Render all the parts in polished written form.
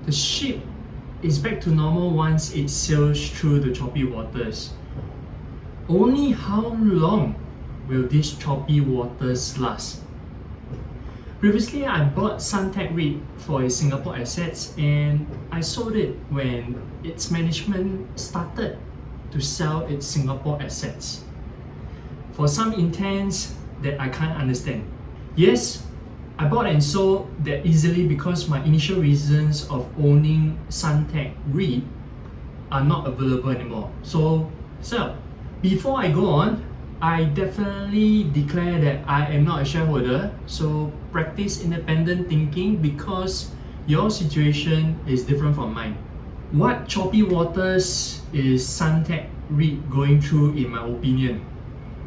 The ship is back to normal once it sails through the choppy waters. Only how long will these choppy waters last? Previously, I bought Suntec REIT for its Singapore assets and I sold it when its management started to sell its Singapore assets. For some intents that I can't understand. Yes, I bought and sold that easily because my initial reasons of owning Suntec REIT are not available anymore. So sell. Before I go on, I definitely declare that I am not a shareholder, so practice independent thinking because your situation is different from mine. What choppy waters is Suntec REIT going through in my opinion?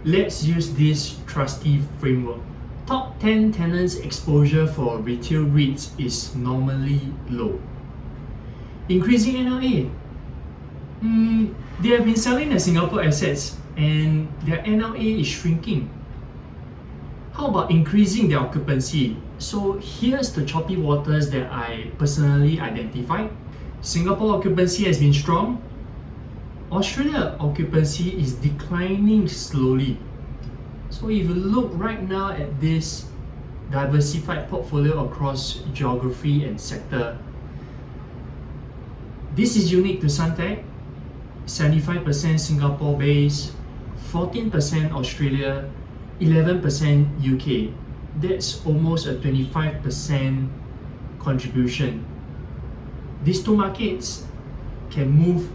Let's use this trusty framework. Top 10 tenants exposure for retail REITs is normally low. Increasing NLA. They have been selling their Singapore assets and their NLA is shrinking. How about increasing their occupancy? So here's the choppy waters that I personally identified. Singapore occupancy has been strong. Australia occupancy is declining slowly. So if you look right now at this diversified portfolio across geography and sector, this is unique to Suntec. 75% Singapore based, 14% Australia, 11% UK. That's almost a 25% contribution. These two markets can move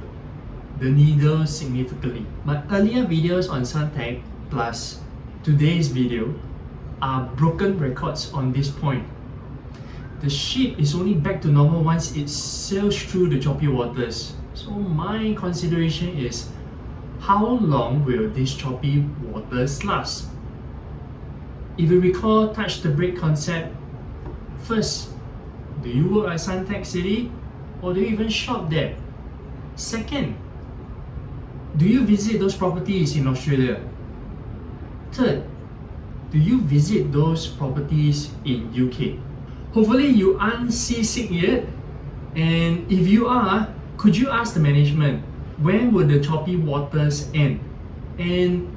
the needle significantly. My earlier videos on Suntec plus today's video are broken records on this point. The ship is only back to normal once it sails through the choppy waters. So my consideration is, how long will these choppy waters last? If you recall touch the break concept, first, do you work at Suntec City or do you even shop there? Second, do you visit those properties in Australia? Third, do you visit those properties in UK? Hopefully you aren't seasick yet, and if you are, could you ask the management, when will the choppy waters end? And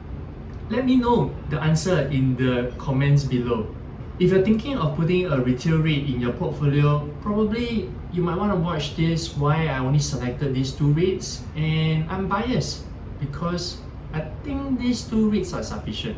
let me know the answer in the comments below. If you're thinking of putting a retail REIT in your portfolio, probably you might want to watch this why I only selected these two REITs, and I'm biased because I think these two REITs are sufficient.